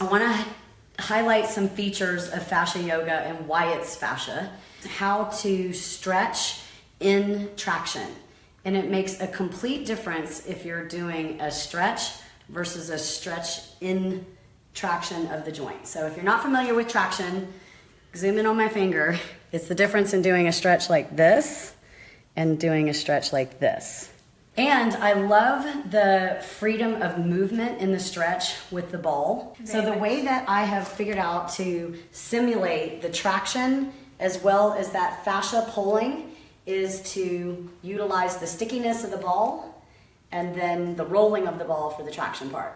I want to highlight some features of fascia yoga and why it's fascia, how to stretch in traction. And it makes a complete difference if you're doing a stretch versus a stretch in traction of the joint. So if you're not familiar with traction, zoom in on my finger. It's the difference in doing a stretch like this and doing a stretch like this. And I love the freedom of movement in the stretch with the ball. So the way that I have figured out to simulate the traction as well as that fascia pulling is to utilize the stickiness of the ball and then the rolling of the ball for the traction part.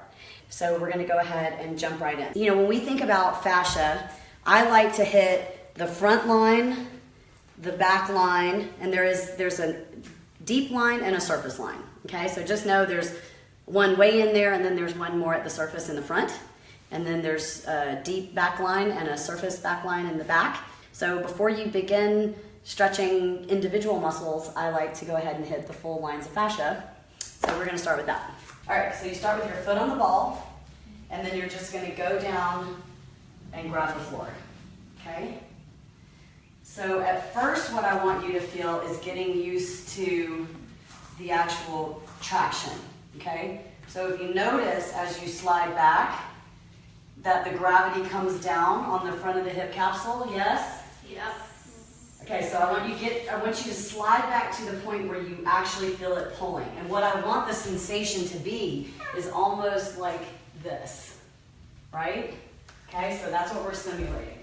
So we're gonna go ahead and jump right in. You know, when we think about fascia, I like to hit the front line, the back line, and there's a deep line and a surface line, okay? So just know there's one way in there and then there's one more at the surface in the front. And then there's a deep back line and a surface back line in the back. So before you begin stretching individual muscles, I like to go ahead and hit the full lines of fascia. So we're gonna start with that. All right, so you start with your foot on the ball and then you're just gonna go down and grab the floor, okay? So at first what I want you to feel is getting used to the actual traction, okay? So if you notice as you slide back that the gravity comes down on the front of the hip capsule, yes? Yep. Okay, so I want you to slide back to the point where you actually feel it pulling. And what I want the sensation to be is almost like this, right? Okay, so that's what we're simulating.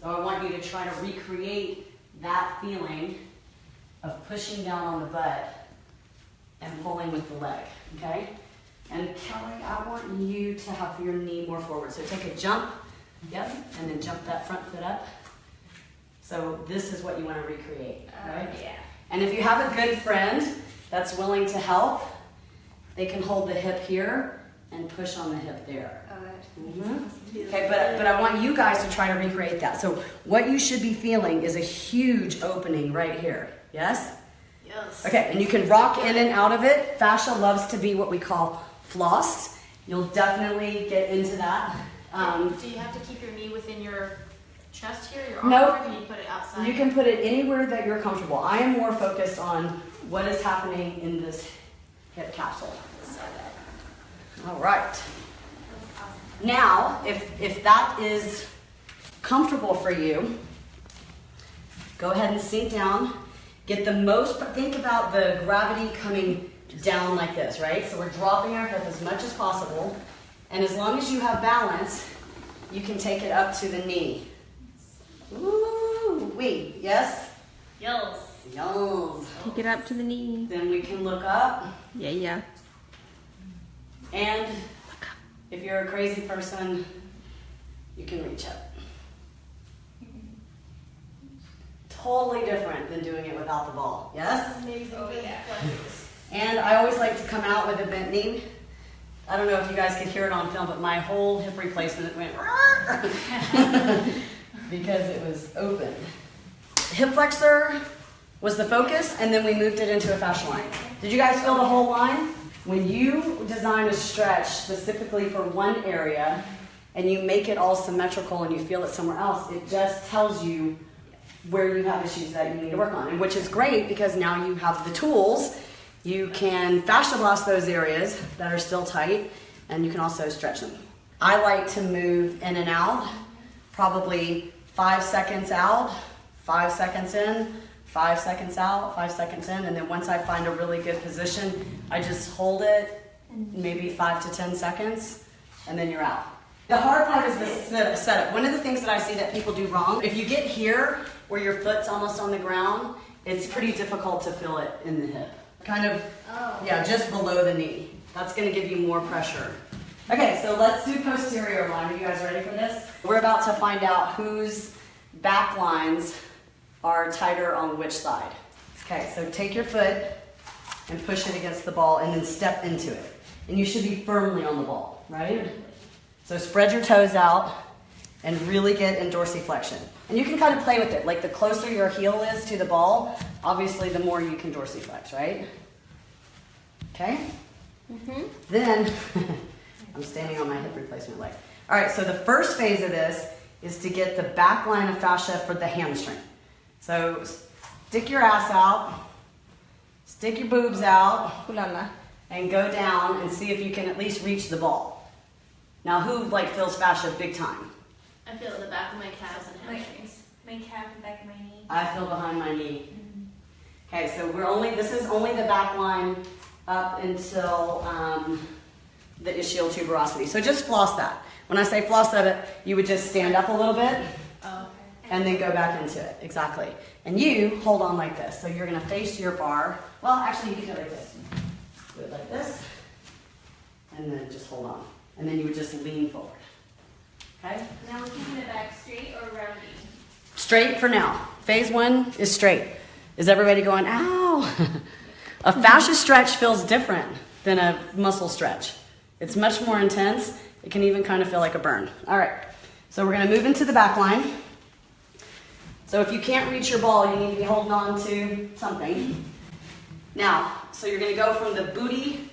So I want you to try to recreate that feeling of pushing down on the butt and pulling with the leg, okay? And Kelly, I want you to have your knee more forward. So take a jump, yep, and then jump that front foot up. So this is what you want to recreate, right? Yeah. And if you have a good friend that's willing to help, they can hold the hip here and push on the hip there. Okay, but I want you guys to try to recreate that. So what you should be feeling is a huge opening right here. Yes? Yes. Okay, and you can rock in and out of it. Fascia loves to be what we call flossed. You'll definitely get into that. Do you have to keep your knee within your chest here, your arm, Nope. or can you put it outside? You can put it anywhere that you're comfortable. I am more focused on what is happening in this hip capsule. All right. Now, if that is comfortable for you, go ahead and sink down. Get the most, think about the gravity coming down like this, right? So we're dropping our hip as much as possible. And as long as you have balance, you can take it up to the knee. Ooh, wait, yes? Yells. Yells. Take it up to the knee. Then we can look up. Yeah. And if you're a crazy person, you can reach up. Totally different than doing it without the ball. Yes? Amazing. Oh, yeah. And I always like to come out with a bent knee. I don't know if you guys could hear it on film, but my whole hip replacement went because it was open. Hip flexor was the focus, and then we moved it into a fascial line. Did you guys feel the whole line? When you design a stretch specifically for one area and you make it all symmetrical and you feel it somewhere else, it just tells you where you have issues that you need to work on, and which is great because now you have the tools. You can fascia blast those areas that are still tight, and you can also stretch them. I like to move in and out, probably 5 seconds out, 5 seconds in, 5 seconds out, 5 seconds in, and then once I find a really good position, I just hold it maybe 5 to 10 seconds, and then you're out. The hard part is the setup. One of the things that I see that people do wrong, if you get here where your foot's almost on the ground, it's pretty difficult to feel it in the hip. Kind of, yeah, just below the knee. That's gonna give you more pressure. Okay, so let's do posterior line. Are you guys ready for this? We're about to find out whose back lines are tighter on which side. Okay, so take your foot and push it against the ball and then step into it. And you should be firmly on the ball, right? So spread your toes out and really get in dorsiflexion. And you can kind of play with it. Like the closer your heel is to the ball, obviously the more you can dorsiflex, right? Okay? Then, I'm standing on my hip replacement leg. All right, so the first phase of this is to get the back line of fascia for the hamstring. So stick your ass out, stick your boobs out, and go down and see if you can at least reach the ball. Now, who feels fascia big time? I feel it in the back of my calves and hamstrings. My calf and back of my knee. I feel behind my knee. Okay, so this is only the back line up until the ischial tuberosity. So just floss that. When I say floss that, you would just stand up a little bit and then go back into it. Exactly. And you hold on like this. So you're going to face your bar. Well, actually, you can do it like this. Do it like this. And then just hold on. And then you would just lean forward. Okay? Now we're keeping it back straight or rounding? Straight for now. Phase 1 is straight. Is everybody going, ow? A fascia stretch feels different than a muscle stretch. It's much more intense. It can even kind of feel like a burn. All right, so we're gonna move into the back line. So if you can't reach your ball, you need to be holding on to something. Now, so you're gonna go from the booty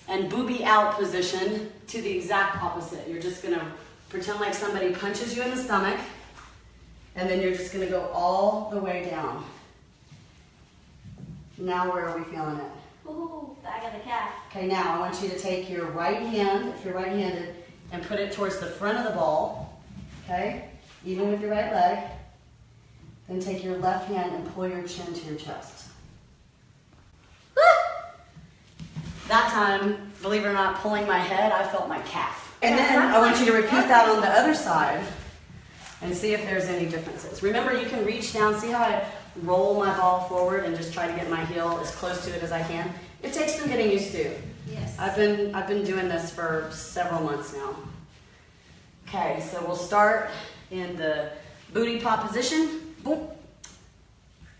and boobie out position to the exact opposite. You're just gonna pretend like somebody punches you in the stomach, and then you're just gonna go all the way down. Now where are we feeling it? Ooh, back of the calf. Okay, now I want you to take your right hand, if you're right-handed, and put it towards the front of the ball, okay? Even with your right leg. Then take your left hand and pull your chin to your chest. That time, believe it or not, pulling my head, I felt my calf. And then I want you to repeat that on the other side and see if there's any differences. Remember, you can reach down, see how I roll my ball forward and just try to get my heel as close to it as I can. It takes some getting used to. Yes. I've been doing this for several months now. Okay, so we'll start in the booty pop position. Boom.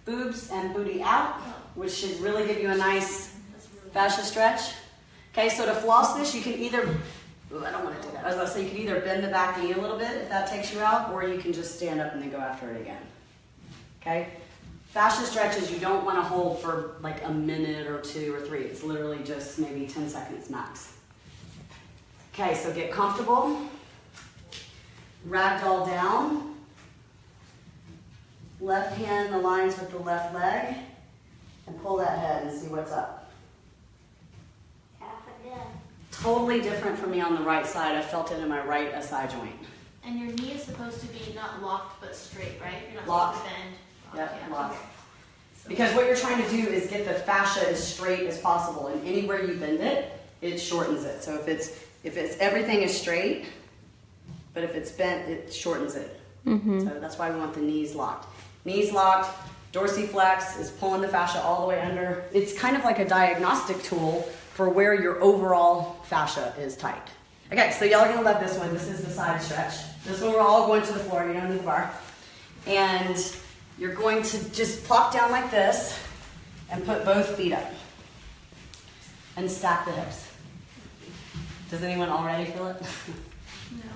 Boobs and booty out, which should really give you a nice fascia stretch. Okay, so to floss this, you can either, I don't want to do that. I was going to say you can either bend the back knee a little bit if that takes you out, or you can just stand up and then go after it again. Okay? Fascia stretches you don't want to hold for like a minute or 2 or 3. It's literally just maybe 10 seconds max. Okay, so get comfortable. Ragdoll down. Left hand aligns with the left leg. And pull that head and see what's up. Calf again. Totally different from me on the right side. I felt it in my right SI joint. And your knee is supposed to be not locked but straight, right? You're not Locked. supposed to bend. Yep, Yeah. locked. Because what you're trying to do is get the fascia as straight as possible, and anywhere you bend it, it shortens it. So if it's everything is straight, but if it's bent, it shortens it. So that's why we want the knees locked. Knees locked, dorsiflex is pulling the fascia all the way under. It's kind of like a diagnostic tool for where your overall fascia is tight. Okay, so y'all are gonna love this one. This is the side stretch. This one we're all going to the floor, you don't need the bar. And you're going to just plop down like this and put both feet up. And stack the hips. Does anyone already feel it? No.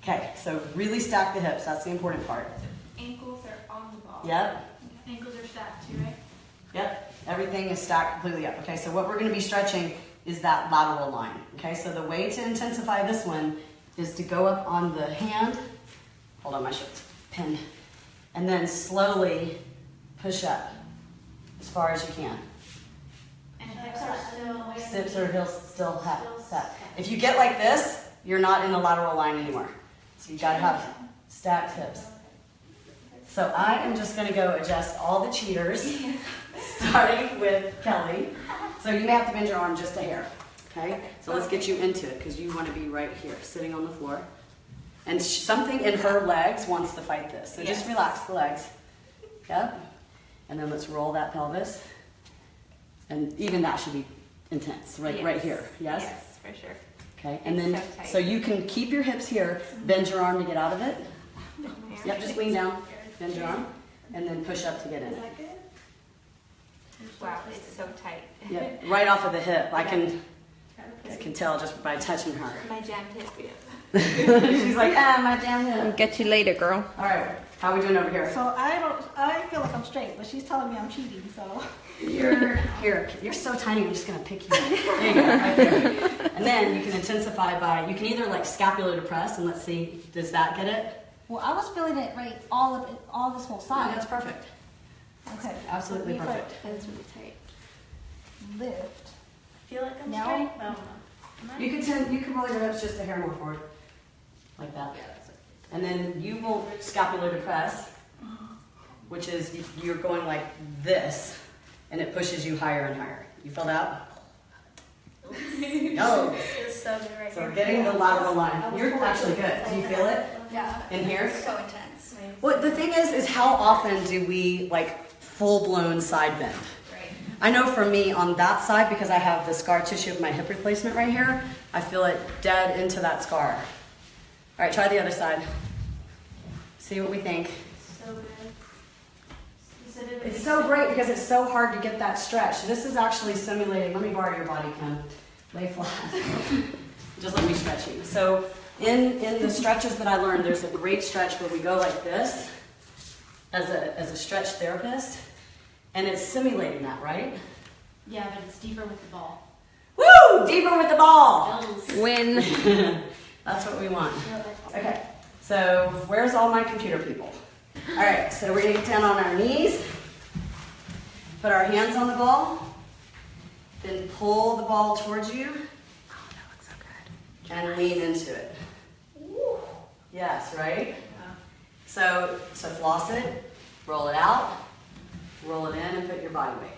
Okay, so really stack the hips. That's the important part. Ankles are on the ball. Yep, Ankles are stacked too, right? yep. Everything is stacked completely up. Okay, so what we're going to be stretching is that lateral line. Okay, so the way to intensify this one is to go up on the hand. Hold on, my shirt's pinned. And then slowly push up as far as you can. And hips are still Hips or heels still set. If you get like this, you're not in the lateral line anymore. So you gotta have stacked hips. So I am just gonna go adjust all the cheaters, starting with Kelly. So you may have to bend your arm just a hair, okay? So let's get you into it, because you wanna be right here, sitting on the floor. And something in her legs wants to fight this. So just relax the legs. Yep. And then let's roll that pelvis. And even that should be intense, right here. Yes? Yes, for sure. Okay. And It's then, so tight. so you can keep your hips here, bend your arm to get out of it. Yep, just lean down, bend your arm, and then push up to get in it. Wow, it's so tight. Yep, right off of the hip. I can tell just by touching her. My jammed hip, yeah. She's like, my damn hip. Get you later, girl. All right, how are we doing over here? So I feel like I'm straight, but she's telling me I'm cheating, so. You're so tiny, I'm just gonna pick you up. There you go, right there. And then you can intensify by, you can either like scapular depress, and let's see, does that get it? Well, I was feeling it right all this whole Oh, side. that's perfect. Okay. Absolutely Let me perfect. That's really tight. Lift. I feel like I'm Now? straight. Oh, no. Am I? You can roll your hips just a hair more forward, like that. And then you will scapular depress, which is you're going like this, and it pushes you higher and higher. You feel that? Oh, This is so good right so here. we're getting the lateral line. You're actually good. Do you feel it Yeah. in here? So intense. Well, the thing is how often do we like full-blown side bend? Right. I know for me on that side, because I have the scar tissue of my hip replacement right here, I feel it dead into that scar. All right, try the other side. See what we think. So good. You said it It's so great because it's so hard to get that stretch. This is actually simulating. Let me borrow your body, Kim. Lay flat. Just let me stretch you. So in the stretches that I learned, there's a great stretch where we go like this as a stretch therapist, and it's simulating that, right? Yeah, but it's deeper with the ball. Woo! Deeper with the ball. Win. That's what we want. Okay, so where's all my computer people? All right, so we're gonna get down on our knees, put our hands on the ball, then pull the ball towards you. Oh, that looks so good. And lean into it. Yes, right? So floss it, roll it out, roll it in, and put your body weight.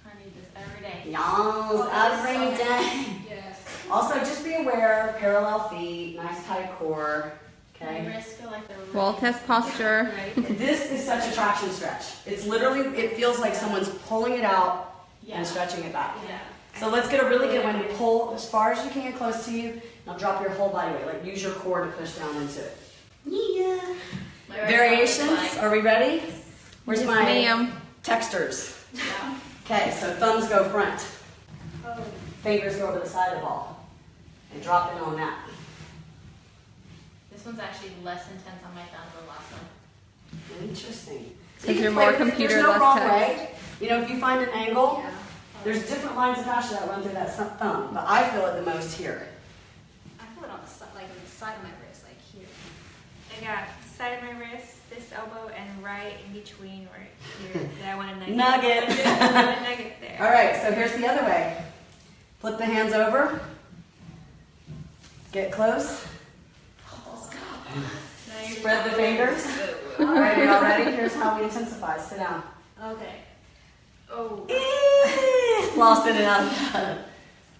I need this every day. Yes, every day. Yes. Also, just be aware, parallel feet, nice tight core, My okay? wrists feel like they're really Wall test posture. Right? This is such a traction stretch. It's literally, it feels like someone's pulling it out Yeah. and stretching it back. Yeah. So let's get a really good one. You pull as far as you can close to you. Now drop your whole body weight. Like use your core to push down into it. Yeah. My right Variations. arm is Are we ready? Where's Yes, my ma'am. textures? like- Yeah. Okay, so thumbs go front. Fingers go over the side of the ball. And drop in on that. This one's actually less intense on my thumb than the last one. Interesting. So 'Cause you you're can play more with it. computer, There's no less wrong text. way. You know, if you find an angle, there's different lines of fascia that run through that thumb, but I feel it the most here. I feel it on the side, like on the side of my wrist, like here. I got side of my wrist, this elbow, and right in between right here that I want to nugget. Nugget. I want to nugget there. All right, so here's the other way. Flip the hands over. Get close. Now you're Spread the fingers. All right, are y'all ready? Here's how we intensify. Sit down. Okay. Oh. Floss it out.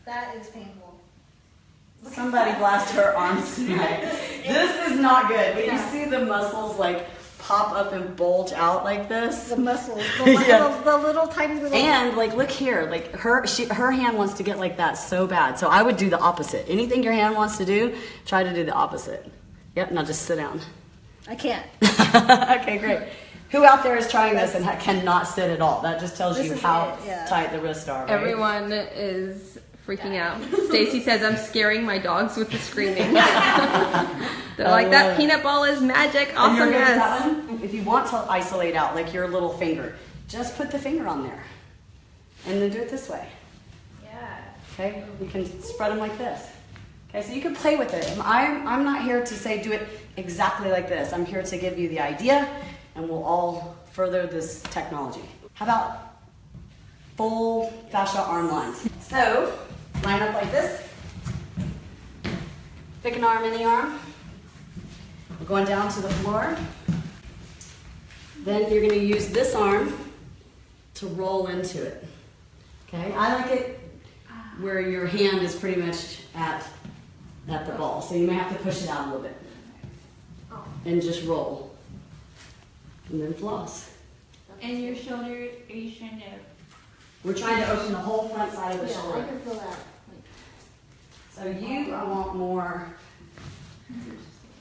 That is painful. Somebody blast her arms tonight. This is not good. When you see the muscles like pop up and bulge out like this. The muscles, Yeah. the little tiny little. And like, look here, like her hand wants to get like that so bad. So I would do the opposite. Anything your hand wants to do, try to do the opposite. Yep, now just sit down. I can't. Okay, great. Who out there is trying this and cannot sit at all? That just tells This you is how it, yeah. tight the wrists are, right? Everyone is freaking out. Stacy says I'm scaring my dogs with the screaming. They're like, that peanut ball is magic. And you're good with Awesomeness. that one? If you want to isolate out like your little finger, just put the finger on there. And then do it this way. Yeah. Okay, you can spread them like this. Okay, so you can play with it. I'm not here to say do it exactly like this. I'm here to give you the idea, and we'll all further this technology. How about full fascia arm lines? So, line up like this. Pick an arm, any arm. We're going down to the floor. Then you're going to use this arm to roll into it. Okay, I like it where your hand is pretty much at the ball. So you may have to push it out a little bit. And just roll. And then floss. And your shoulder, are you trying to? We're trying to open the whole front side of the Yeah, I shoulder. can feel that. So you, I want more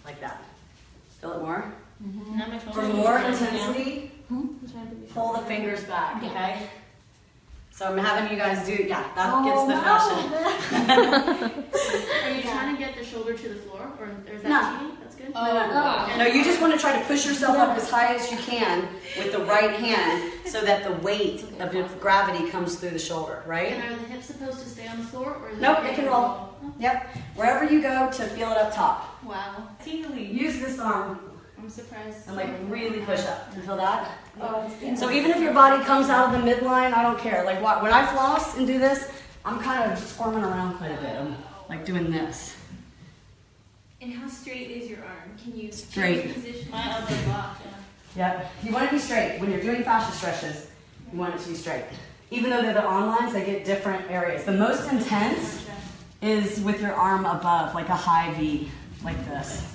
like that. Feel it more? Now my For shoulders more are down now. intensity, pull the fingers back, okay? So I'm having you guys do, yeah, that gets the fascia. Are you trying to get the shoulder to the floor, or is that No. cheating? That's good. No, you just want to try to push yourself up as high as you can with the right hand so that the weight of the gravity comes through the shoulder, right? And are the hips supposed to stay on the floor, or is Nope, it it can roll. Yep, wherever you go to feel it up top. Wow. Tingly. Use this arm I'm surprised. and like really push up. You feel that? Oh, it's So even if your body comes out of the midline, I don't care. Like when I floss and do this, I'm kind of squirming around quite a bit. I'm like doing this. And how straight is your arm? Can you Straight. change position? My elbow locked, yeah. Yep. You want it to be straight. When you're doing fascia stretches, you want it to be straight. Even though they're the on lines, they get different areas. The most intense is with your arm above, like a high V, like this.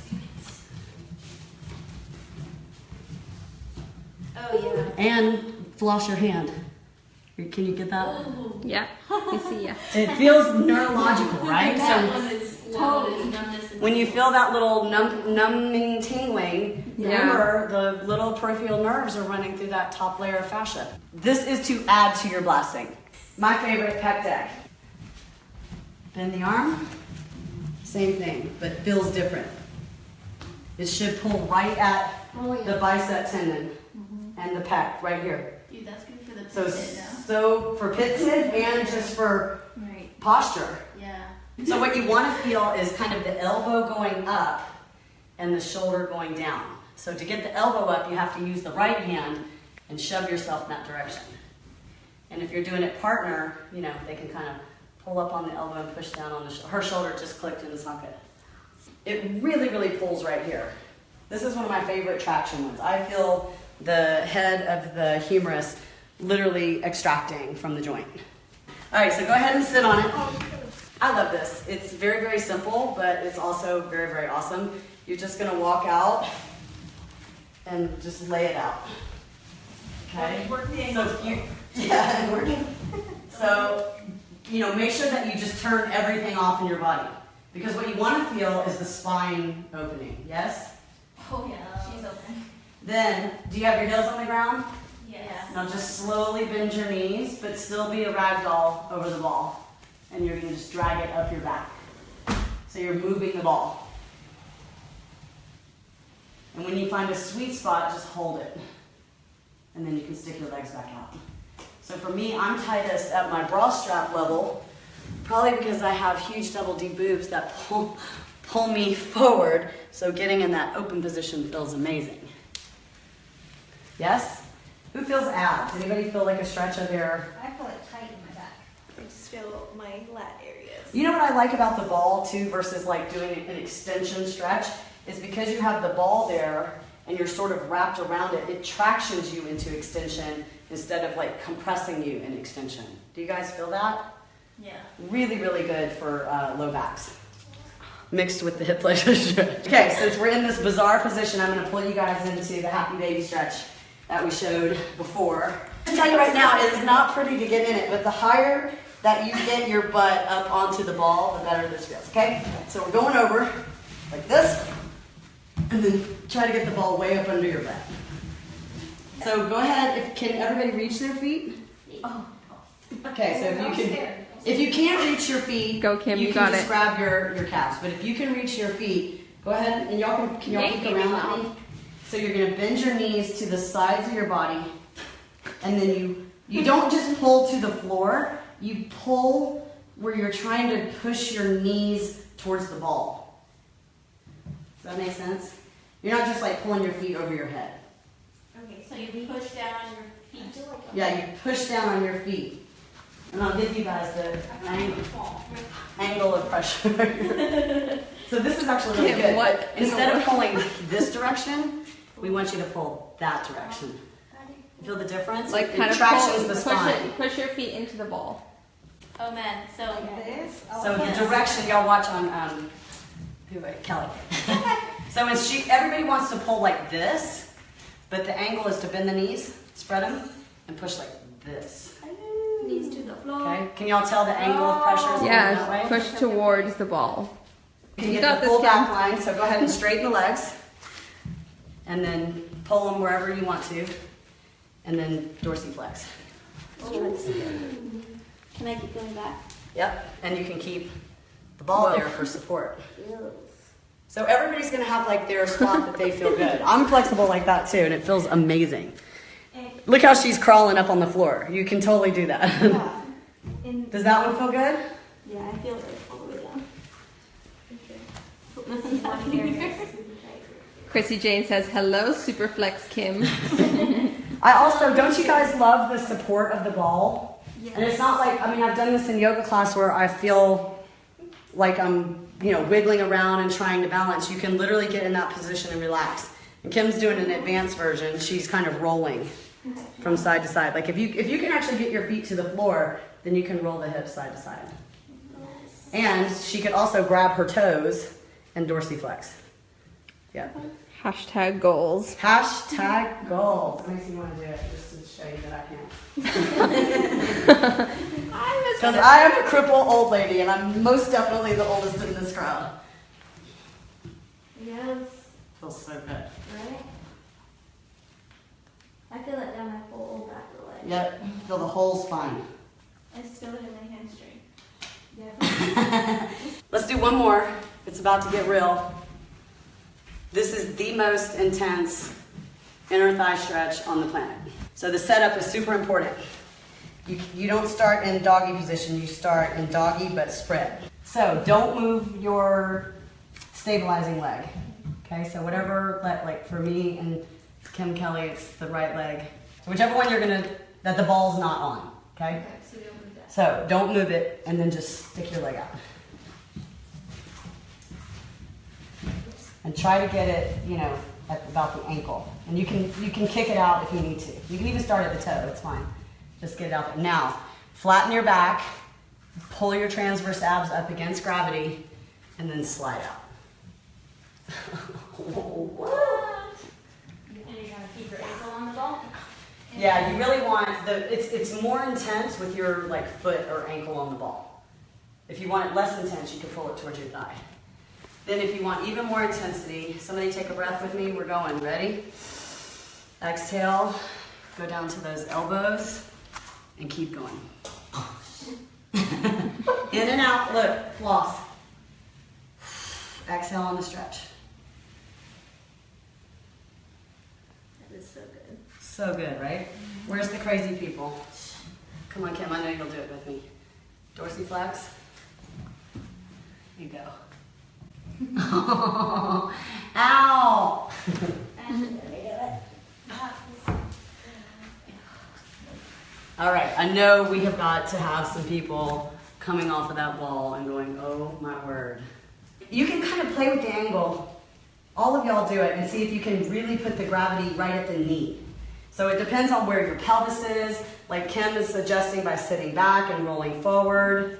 Oh yeah. And floss your hand. Can you get that? Yeah, I see. Yeah. It feels neurological, right? That So one is totally numbness. when you feel that little numbing tingling, Yeah. remember the little peripheral nerves are running through that top layer of fascia. This is to add to your blasting. My favorite, pec deck. Bend the arm, same thing, but feels different. It should pull right at the bicep tendon and the pec right here. Dude, that's good for the So, pivot now. so for pit tit and just for Right. posture. Yeah. So what you want to feel is kind of the elbow going up and the shoulder going down. So to get the elbow up, you have to use the right hand and shove yourself in that direction. And if you're doing it partner, you know, they can kind of pull up on the elbow and push down on the her shoulder just clicked in the socket. It really, really pulls right here. This is one of my favorite traction ones. I feel the head of the humerus literally extracting from the joint. All right, so go ahead and sit on it. I love this. It's very, very simple, but it's also very, very awesome. You're just gonna walk out and just lay it out. Okay? So you, yeah, and working. So, you know, make sure that you just turn everything off in your body. Because what you want to feel is the spine opening, yes? Oh yeah, she's open. Then, do you have your heels on the ground? Yeah. Now just slowly bend your knees, but still be a ragdoll over the ball. And you're gonna just drag it up your back. So you're moving the ball. And when you find a sweet spot, just hold it. And then you can stick your legs back out. So for me, I'm tightest at my bra strap level, probably because I have huge double D boobs that pull me forward. So getting in that open position feels amazing. Yes? Who feels abs? Anybody feel like a stretch of their... I feel it tight in my back. I just feel my lat areas. You know what I like about the ball too versus like doing an extension stretch is because you have the ball there and you're sort of wrapped around it, it tractions you into extension instead of like compressing you in extension. Do you guys feel that? Yeah. Really, really good for low backs. Mixed with the hip flexor stretch. Okay, since we're in this bizarre position, I'm gonna pull you guys into the happy baby stretch that we showed before. I'll tell you right now, it is not pretty to get in it, but the higher that you get your butt up onto the ball, the better this feels, okay? So we're going over like this, and then try to get the ball way up under your butt. So go ahead, can everybody reach their feet? Okay, so if you can't reach your feet, Go, Kim, you you can got just it. grab your calves. But if you can reach your feet, go ahead and y'all can y'all Yank peek me around out. at me. So you're gonna bend your knees to the sides of your body, and then you don't just pull to the floor. You pull where you're trying to push your knees towards the ball. Does that make sense? You're not just like pulling your feet over your head. Okay, so you push down on your feet. Yeah, you push down on your feet. And I'll give you guys the angle of pressure. So this is actually really Kim, good. what in the Instead of world? pulling this direction, we want you to pull that direction. You feel the difference? Like It kind of tractions pull, the spine. push your feet into the ball. Oh man, so This? So the direction, y'all watch on Kelly. So when everybody wants to pull like this, but the angle is to bend the knees, spread them, and push like this. knees to the floor. Okay? Can y'all tell the angle of pressure is going that way? Yeah, push towards the ball. You can You get got the this, full Kim. back line, so go ahead and straighten the legs. And then pull them wherever you want to. And then dorsiflex. Can I keep going back? Yep, and you can keep the ball there for support. So everybody's gonna have like their spot that they feel good. I'm flexible like that too, and it feels amazing. Look how she's crawling up on the floor. You can totally do that. Yeah. Does that one feel good? Yeah, I feel it all the way down. This is one area. Chrissy Jane says, hello, Superflex Kim. I also, don't you guys love the support of the ball? And it's not like, I mean, I've done this in yoga class where I feel like I'm, wiggling around and trying to balance. You can literally get in that position and relax. And Kim's doing an advanced version. She's kind of rolling from side to side. Like if you can actually get your feet to the floor, then you can roll the hips side to side. And she could also grab her toes and dorsiflex. Yeah. Hashtag goals. Hashtag goals. It makes me want to do it just to show you that I can. Because I am a crippled old lady, and I'm most definitely the oldest in this crowd. Yes. Feels so good. Right? I feel it down my whole back of the leg. Yep. Feel the whole spine. I still hit my hamstring. Yeah. Let's do one more. It's about to get real. This is the most intense inner thigh stretch on the planet. So the setup is super important. You don't start in doggy position, you start in doggy but spread. So don't move your stabilizing leg. Okay, so whatever, like for me and Kim Kelly, it's the right leg. So whichever one that the ball's not on, okay? Okay, so we don't move that. So don't move it and then just stick your leg out. And try to get it, at about the ankle. And you can kick it out if you need to. You can even start at the toe, it's fine. Just get it out there. Now, flatten your back, pull your transverse abs up against gravity, and then slide out. And you're gonna keep your ankle on the ball? Yeah, you really want it's more intense with your foot or ankle on the ball. If you want it less intense, you can pull it towards your thigh. Then if you want even more intensity, somebody take a breath with me. We're going. Ready? Exhale. Go down to those elbows and keep going. In and out. Look, floss. Exhale on the stretch. That is so good. So good, right? Where's the crazy people? Come on, Kim. I know you'll do it with me. Dorsiflex. You go. Ow! All right, I know we have got to have some people coming off of that ball and going, oh my word. You can kind of play with the angle. All of y'all do it and see if you can really put the gravity right at the knee. So it depends on where your pelvis is. Like Kim is adjusting by sitting back and rolling forward.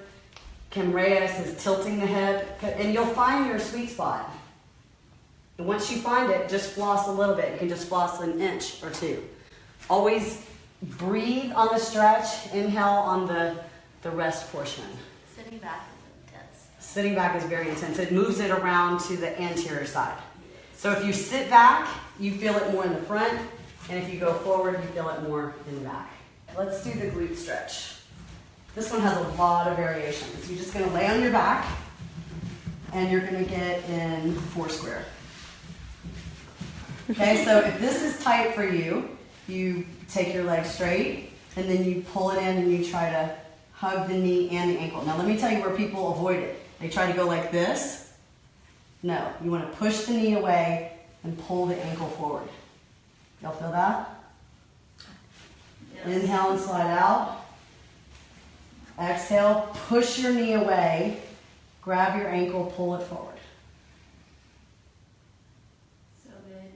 Kim Reyes is tilting the hip, and you'll find your sweet spot. And once you find it, just floss a little bit. You can just floss an inch or two. Always breathe on the stretch. Inhale on the rest portion. Sitting back is intense. Sitting back is very intense. It moves it around to the anterior side. So if you sit back, you feel it more in the front, and if you go forward, you feel it more in the back. Let's do the glute stretch. This one has a lot of variations. You're just going to lay on your back, and you're going to get in four square. Okay, so if this is tight for you, you take your leg straight, and then you pull it in, and you try to hug the knee and the ankle. Now let me tell you where people avoid it. They try to go like this. No, you want to push the knee away and pull the ankle forward. Y'all feel that? Yes. Inhale and slide out. Exhale, push your knee away, grab your ankle, pull it forward. So good.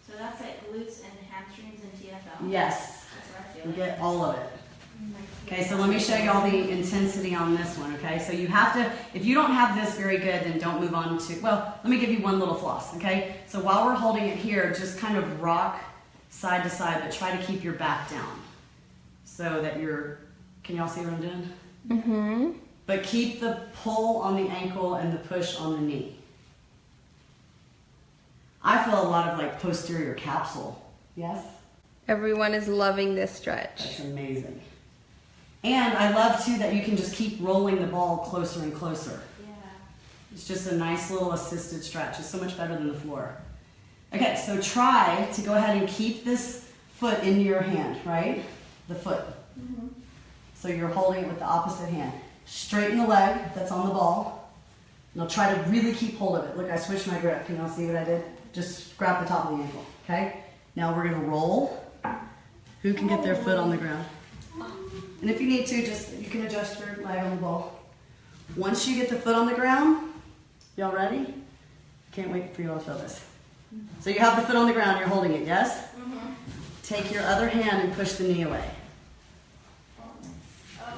So that's like glutes and hamstrings and TFL? Yes. That's where I feel You it. get all of it. Okay, so let me show you all the intensity on this one, okay? So you have to, if you don't have this very good, then don't move on to, well, let me give you one little floss, okay? So while we're holding it here, just kind of rock side to side, but try to keep your back down so that you're, can y'all see what I'm doing? Mm-hmm. But keep the pull on the ankle and the push on the knee. I feel a lot of posterior capsule. Yes? Everyone is loving this stretch. That's amazing. And I love too that you can just keep rolling the ball closer and closer. Yeah. It's just a nice little assisted stretch. It's so much better than the floor. Okay, so try to go ahead and keep this foot in your hand, right? The foot. So you're holding it with the opposite hand. Straighten the leg that's on the ball. And I'll try to really keep hold of it. Look, I switched my grip. Can y'all see what I did? Just grab the top of the ankle, okay? Now we're gonna roll. Who can get their foot on the ground? And if you need to, you can adjust your leg on the ball. Once you get the foot on the ground, y'all ready? Can't wait for you all to feel this. So you have the foot on the ground, you're holding it, yes? Take your other hand and push the knee away.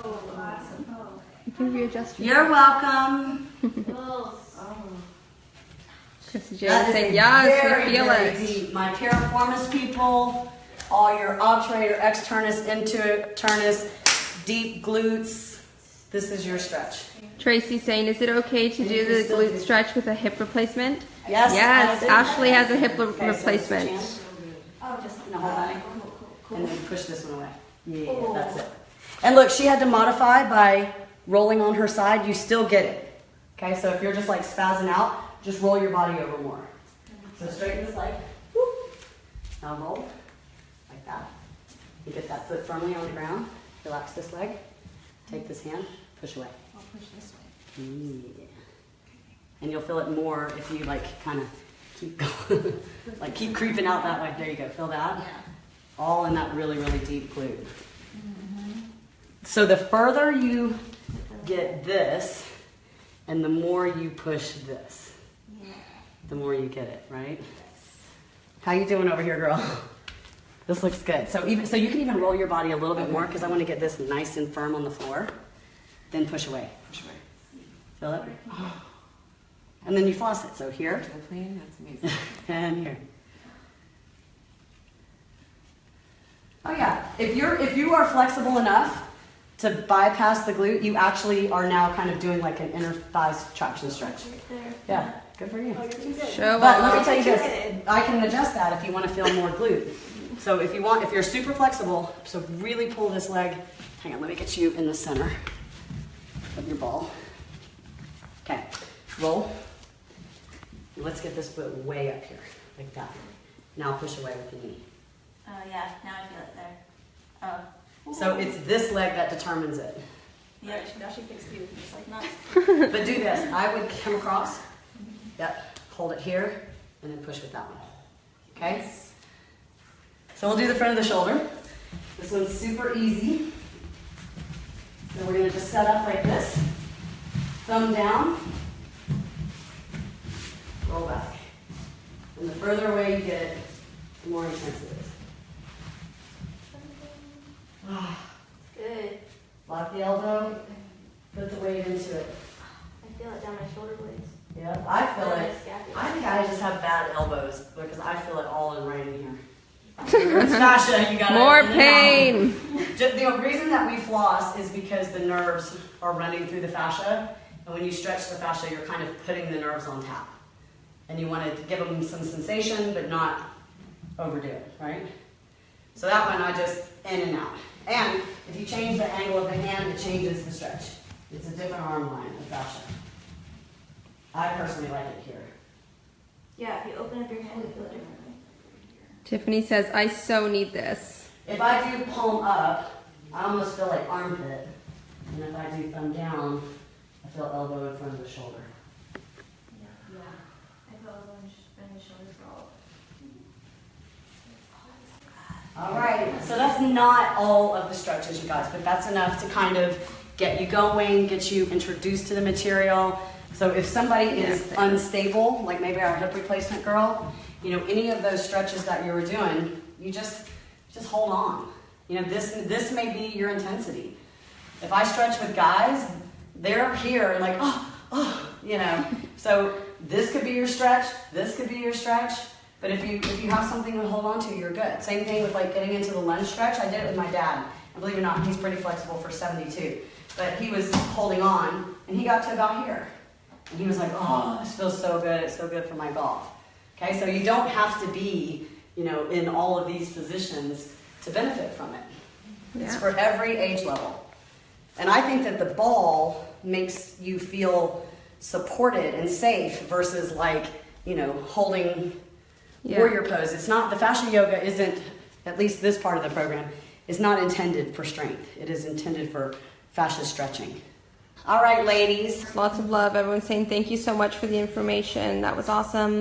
Oh, awesome. Oh. You can readjust your You're welcome. Oh. Chrissy J That is is saying, yes, very, we feel very it. deep. My piriformis people, all your obturator, externus, internus, deep glutes. This is your stretch. Tracy's saying, is it okay to And do you can the still glute do- stretch with a hip replacement? Yes. Yes, I did. Ashley has a hip Okay, so replacement. chance. Oh, just No, hold on. cool. And then push this one away. Yeah, that's it. And look, she had to modify by rolling on her side. You still get it. Okay, so if you're just like spazzing out, just roll your body over more. So straighten this leg. Whoop. Now roll like that. You get that foot firmly on the ground. Relax this leg. Take this hand. Push away. I'll push this way. Yeah. And you'll feel it more if you like kind of keep going, like keep creeping out that way. There you go. Feel that? Yeah. All in that really, really deep glute. So the further you get this, and the more you push this, the more you get it, right? How you doing over here, girl? This looks good. So you can even roll your body a little bit more because I want to get this nice and firm on the floor. Then push away. Push away. Feel it? And then you floss it. So here. That's amazing. And here. Oh yeah. If you are flexible enough to bypass the glute, you actually are now kind of doing like an inner thighs traction stretch. Yeah. Good for you. Show But let me off. tell you this, I can adjust that if you want to feel more glute. So if you're super flexible, so really pull this leg. Hang on, let me get you in the center of your ball. Okay, roll. Let's get this foot way up here, like that. Now push away with the knee. Oh, yeah. Now I feel it there. Oh. So it's this leg that determines it. Yeah, now she fixed you. It's like not. But do this, I would come across. Yep, hold it here, and then push with that one. Okay? So we'll do the front of the shoulder. This one's super easy. So we're gonna just set up like this. Thumb down. Roll back. And the further away you get it, the more intense it is. Good. Lock the elbow. Put the weight into it. I feel it down my shoulder blades. Yep, I feel Down it. my scapula. I think I just have bad elbows because I feel it all in right in here. It's fascia, you got More it. pain. The reason that we floss is because the nerves are running through the fascia, and when you stretch the fascia, you're kind of putting the nerves on tap. And you want to give them some sensation, but not overdo it, right? So that one, I just in and out. And if you change the angle of the hand, it changes the stretch. It's a different arm line of fascia. I personally like it here. Yeah, if you open up your hand, you feel it differently. Tiffany says, I so need this. If I do palm up, I almost feel like armpit. And if I do thumb down, I feel elbow in front of the shoulder. Yeah. I feel elbow and shoulder for all. All right, so that's not all of the stretches, you guys, but that's enough to kind of get you going, get you introduced to the material. So if somebody is unstable, like maybe our hip replacement girl, you know, any of those stretches that you were doing, you just hold on. You know, this may be your intensity. If I stretch with guys, they're here like, you know. So this could be your stretch, this could be your stretch. But if you have something to hold on to, you're good. Same thing with like getting into the lunge stretch. I did it with my dad. And believe it or not, he's pretty flexible for 72. But he was holding on, and he got to about here. And he was like, oh, this feels so good. It's so good for my golf. Okay, so you don't have to be in all of these positions to benefit from it. It's Yeah. for every age level. And I think that the ball makes you feel supported and safe versus holding warrior pose. It's not, the fascia yoga isn't, at least this part of the program, is not intended for strength. It is intended for fascia stretching. All right, ladies. Lots of love. Everyone's saying thank you so much for the information. That was awesome.